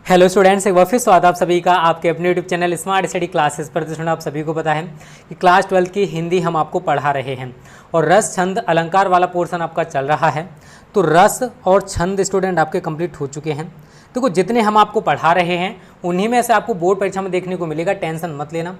Hello students, एक बार फिर स्वागत आप सभी का आपके अपने YouTube channel smart study classes पर। तो आप सभी को पता है कि क्लास 12 की हिंदी हम आपको पढ़ा रहे हैं और रस छंद अलंकार वाला पोर्शन आपका चल रहा है। तो रस और छंद स्टूडेंट आपके कंप्लीट हो चुके हैं। तो जितने हम आपको पढ़ा रहे हैं उन्हीं में से आपको बोर्ड परीक्षा में देखने को मिलेगा, टेंशन मत लेना।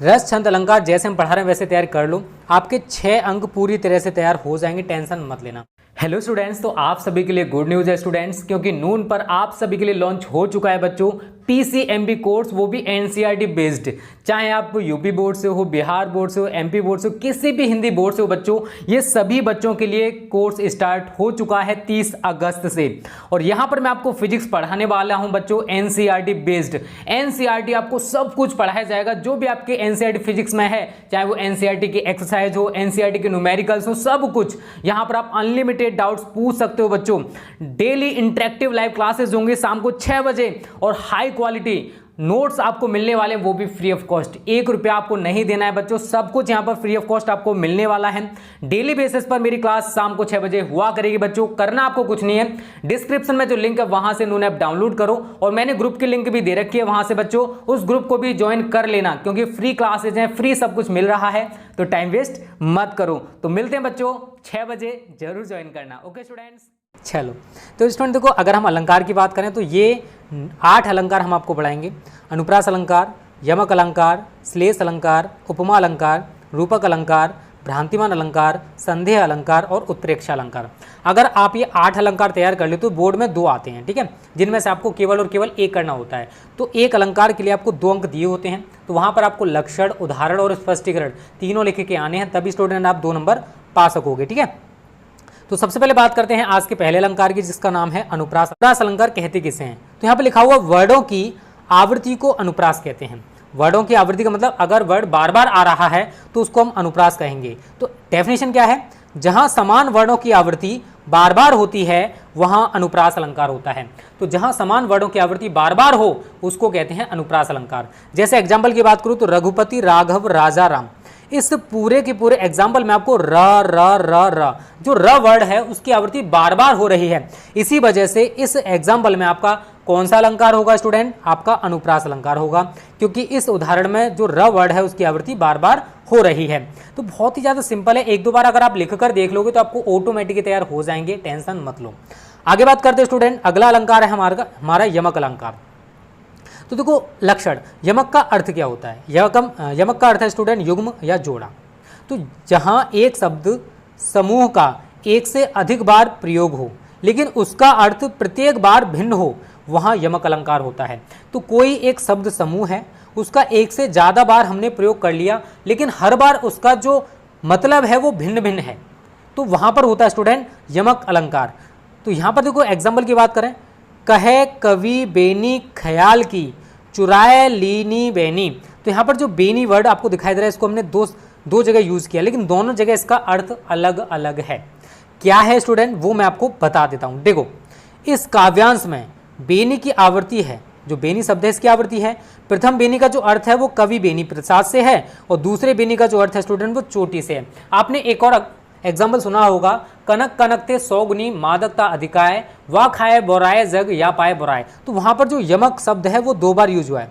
रस छंद अलंकार जैसे हम पढ़ा रहे हैं वैसे तैयार कर लो, आपके 6 अंक पूरी तरह से तैयार हो जाएंगे, टेंशन मत लेना। हेलो स्टूडेंट्स, तो आप सभी के लिए गुड न्यूज़ है स्टूडेंट्स, क्योंकि नून पर आप सभी के लिए लॉन्च हो चुका है बच्चों पीसीएमबी कोर्स, वो भी एनसीईआरटी बेस्ड। चाहे आप यूपी बोर्ड से हो, बिहार बोर्ड से हो, एमपी बोर्ड से हो, किसी भी हिंदी बोर्ड से हो बच्चों, ये सभी बच्चों के लिए कोर्स स्टार्ट हो चुका है 30 अगस्त से। और यहाँ पर मैं आपको फिजिक्स पढ़ाने वाला हूँ बच्चों एनसीईआरटी बेस्ड। एनसीईआरटी आपको सब कुछ पढ़ाया जाएगा जो भी आपके एनसीईआरटी फिजिक्स में है, चाहे वो एनसीईआरटी की एक्सरसाइज हो, एनसीईआरटी के न्यूमेरिकल्स हो, सब कुछ यहाँ पर आप अनलिमिटेड डाउट्स पूछ सकते हो बच्चों। डेली इंटरेक्टिव लाइव क्लासेस होंगे शाम को 6 बजे और हाई क्वालिटी नोट्स आपको मिलने वाले हैं, वो भी फ्री ऑफ कॉस्ट। 1 रुपया आपको नहीं देना है बच्चों, सब कुछ यहाँ पर फ्री ऑफ कॉस्ट आपको मिलने वाला है। डेली बेसिस पर मेरी क्लास शाम को 6 बजे हुआ करेगी बच्चों। करना आपको कुछ नहीं है, डिस्क्रिप्शन में जो लिंक है वहां से नून ऐप डाउनलोड करो और मैंने ग्रुप की लिंक भी दे रखी है वहां से बच्चों, उस ग्रुप को भी ज्वाइन कर लेना, क्योंकि फ्री क्लासेज हैं, फ्री सब कुछ मिल रहा है, तो टाइम वेस्ट मत करो। तो मिलते हैं बच्चों 6 बजे, जरूर ज्वाइन करना। ओके स्टूडेंट्स, चलो तो स्टूडेंट देखो, अगर हम अलंकार की बात करें तो ये 8 अलंकार हम आपको पढ़ाएंगे। अनुप्रास अलंकार, यमक अलंकार, श्लेष अलंकार, उपमा अलंकार, रूपक अलंकार, भ्रांतिमान अलंकार, संदेह अलंकार और उत्प्रेक्षा अलंकार। अगर आप ये 8 अलंकार तैयार कर ले तो बोर्ड में 2 आते हैं, ठीक है, जिनमें से आपको केवल और केवल एक करना होता है। तो एक अलंकार के लिए आपको 2 अंक दिए होते हैं, तो वहाँ पर आपको लक्षण, उदाहरण और स्पष्टीकरण तीनों लिख के आने हैं, तभी स्टूडेंट आप 2 नंबर पा सकोगे, ठीक है। तो सबसे पहले बात करते हैं आज के पहले अलंकार की, जिसका नाम है अनुप्रास। अनुप्रास अलंकार कहते किसे हैं? तो यहाँ पे लिखा हुआ वर्डों की आवृत्ति को अनुप्रास कहते हैं। वर्डों की आवृत्ति का मतलब अगर वर्ड बार बार आ रहा है तो उसको हम अनुप्रास कहेंगे। तो डेफिनेशन क्या है? जहां समान वर्णों की आवृत्ति बार बार होती है वहां अनुप्रास अलंकार होता है। तो जहां समान वर्णों की आवृत्ति बार बार हो उसको कहते हैं अनुप्रास अलंकार। जैसे एग्जाम्पल की बात करूं तो रघुपति, राघव, राजा, राम, इस पूरे के पूरे एग्जाम्पल में आपको र र र र जो र वर्ड है उसकी आवृत्ति बार बार हो रही है। इसी वजह से इस एग्जाम्पल में आपका कौन सा अलंकार होगा स्टूडेंट? आपका अनुप्रास अलंकार होगा, क्योंकि इस उदाहरण में जो र वर्ड है उसकी आवृत्ति बार बार हो रही है। तो बहुत ही ज्यादा सिंपल है, 1-2 बार अगर आप लिखकर देख लोगे तो आपको ऑटोमेटिक तैयार हो जाएंगे, टेंशन मत लो। आगे बात करते हैं स्टूडेंट, अगला अलंकार है हमारा यमक अलंकार। तो देखो लक्षण, यमक का अर्थ क्या होता है? यमक का अर्थ है स्टूडेंट युग्म या जोड़ा। तो जहां एक शब्द समूह का एक से अधिक बार प्रयोग हो लेकिन उसका अर्थ प्रत्येक बार भिन्न हो, वहां यमक अलंकार होता है। तो कोई एक शब्द समूह है, उसका एक से ज्यादा बार हमने प्रयोग कर लिया लेकिन हर बार उसका जो मतलब है वो भिन्न भिन्न है, तो वहां पर होता है स्टूडेंट यमक अलंकार। तो यहां पर देखो एग्जाम्पल की बात करें, कहे कवि बेनी ख्याल की, चुराए लीनी बेनी। तो यहाँ पर जो बेनी वर्ड आपको दिखाई दे रहा है इसको हमने दो जगह यूज किया, लेकिन दोनों जगह इसका अर्थ अलग अलग है। क्या है स्टूडेंट? वो मैं आपको बता देता हूँ। देखो इस काव्यांश में बेनी की आवृत्ति है, जो बेनी शब्द है इसकी आवृत्ति है। प्रथम बेनी का जो अर्थ है वो कवि बेनी प्रसाद से है और दूसरे बेनी का जो अर्थ है स्टूडेंट वो चोटी से है। आपने एक और एग्जाम्पल सुना होगा, कनक कनकते 100 गुनी मादकता अधिकाय, वा खाए बोराए जग या पाए बोराए। तो वहां पर जो यमक शब्द है वो 2 बार यूज हुआ है।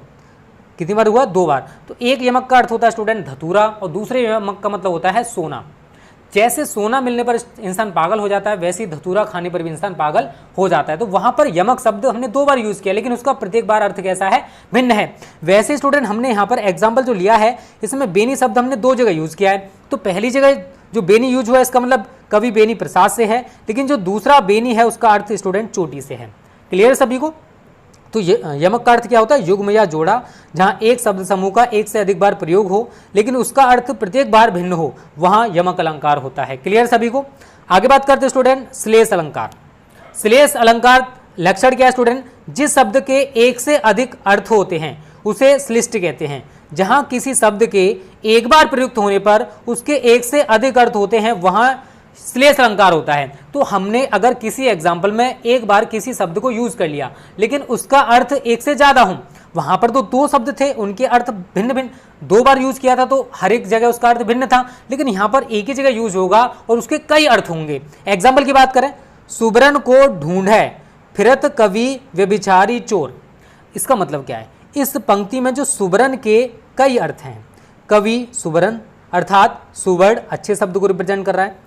कितनी बार हुआ? 2 बार। तो एक यमक का अर्थ होता है स्टूडेंट धतूरा और दूसरे यमक का मतलब होता है सोना। जैसे सोना मिलने पर इंसान पागल हो जाता है, वैसे ही धतूरा खाने पर भी इंसान पागल हो जाता है। तो वहां पर यमक शब्द हमने 2 बार यूज किया लेकिन उसका प्रत्येक बार अर्थ कैसा है? भिन्न है। वैसे स्टूडेंट हमने यहाँ पर एग्जाम्पल जो लिया है इसमें बेनी शब्द हमने 2 जगह यूज किया है। तो पहली जगह जो बेनी यूज हुआ है इसका मतलब कवि बेनी प्रसाद से है, लेकिन जो दूसरा बेनी है उसका अर्थ स्टूडेंट चोटी से है। क्लियर सभी को? तो यमक का अर्थ क्या होता है? युग्म या जोड़ा, जहां एक शब्द समूह का एक से अधिक बार प्रयोग हो लेकिन उसका अर्थ प्रत्येक बार भिन्न हो, वहां यमक अलंकार होता है। क्लियर सभी को? आगे बात करते हैं स्टूडेंट श्लेष अलंकार। श्लेष अलंकार लक्षण क्या है स्टूडेंट? जिस शब्द के एक से अधिक अर्थ होते हैं उसे श्लिष्ट कहते हैं। जहां किसी शब्द के एक बार प्रयुक्त होने पर उसके एक से अधिक अर्थ होते हैं वहां श्लेष अलंकार होता है। तो हमने अगर किसी एग्जाम्पल में एक बार किसी शब्द को यूज कर लिया लेकिन उसका अर्थ एक से ज्यादा हो, वहां पर तो 2 शब्द थे उनके अर्थ भिन्न भिन्न, 2 बार यूज किया था तो हर एक जगह उसका अर्थ भिन्न था, लेकिन यहां पर एक ही जगह यूज होगा और उसके कई अर्थ होंगे। एग्जाम्पल की बात करें, सुबरन को ढूंढे फिरत कवि व्यभिचारी चोर। इसका मतलब क्या है, इस पंक्ति में जो सुबरन के कई अर्थ हैं। कवि सुबरन अर्थात सुवर्ड अच्छे शब्द को रिप्रेजेंट कर रहा है,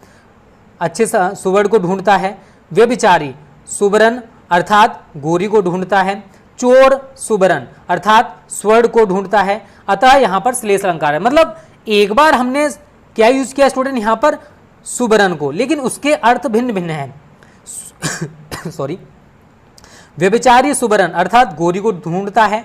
अच्छे सुवर्ड को ढूंढता है। व्यभिचारी सुबरन अर्थात गोरी को ढूंढता है। चोर सुबरन अर्थात स्वर्ण को ढूंढता है। अतः यहाँ पर श्लेष अलंकार है। मतलब एक बार हमने क्या यूज किया स्टूडेंट यहाँ पर, सुबरन को, लेकिन उसके अर्थ भिन्न भिन्न हैं। सॉरी, व्यभिचारी सुबरन अर्थात गोरी को ढूंढता है।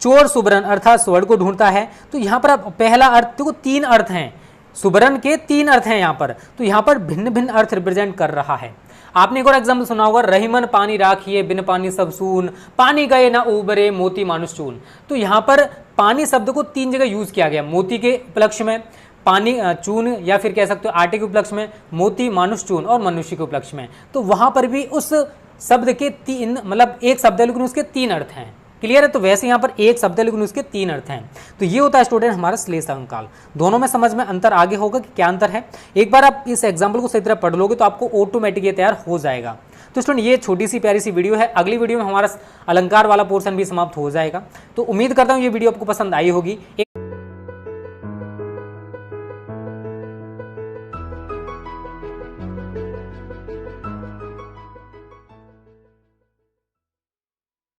चोर सुबरन अर्थात स्वर्ण को ढूंढता है। तो यहाँ पर पहला अर्थ देखो, तीन अर्थ हैं, सुबरन के तीन अर्थ हैं यहाँ पर, तो यहाँ पर भिन्न भिन्न अर्थ रिप्रेजेंट कर रहा है। आपने एक और एग्जाम्पल सुना होगा, रहीमन पानी राखिए बिन पानी सब सून, पानी गए ना उबरे मोती मानुष चून। तो यहाँ पर पानी शब्द को तीन जगह यूज किया गया, मोती के उपलक्ष्य में, पानी चून, या फिर कह सकते हो आटे के उपलक्ष्य में, मोती मानुष चून, और मनुष्य के उपलक्ष्य में। तो वहां पर भी उस शब्द के तीन, मतलब एक शब्द है लेकिन उसके तीन अर्थ हैं। क्लियर है? तो वैसे यहाँ पर एक शब्द है लेकिन उसके तीन अर्थ हैं। तो ये होता है स्टूडेंट हमारा श्लेष अलंकार। दोनों में समझ में अंतर आगे होगा कि क्या अंतर है। एक बार आप इस एग्जाम्पल को सही तरह पढ़ लोगे तो आपको ऑटोमेटिक ये तैयार हो जाएगा। तो स्टूडेंट ये छोटी सी प्यारी सी वीडियो है, अगली वीडियो में हमारा अलंकार वाला पोर्शन भी समाप्त हो जाएगा। तो उम्मीद करता हूँ ये वीडियो आपको पसंद आई होगी।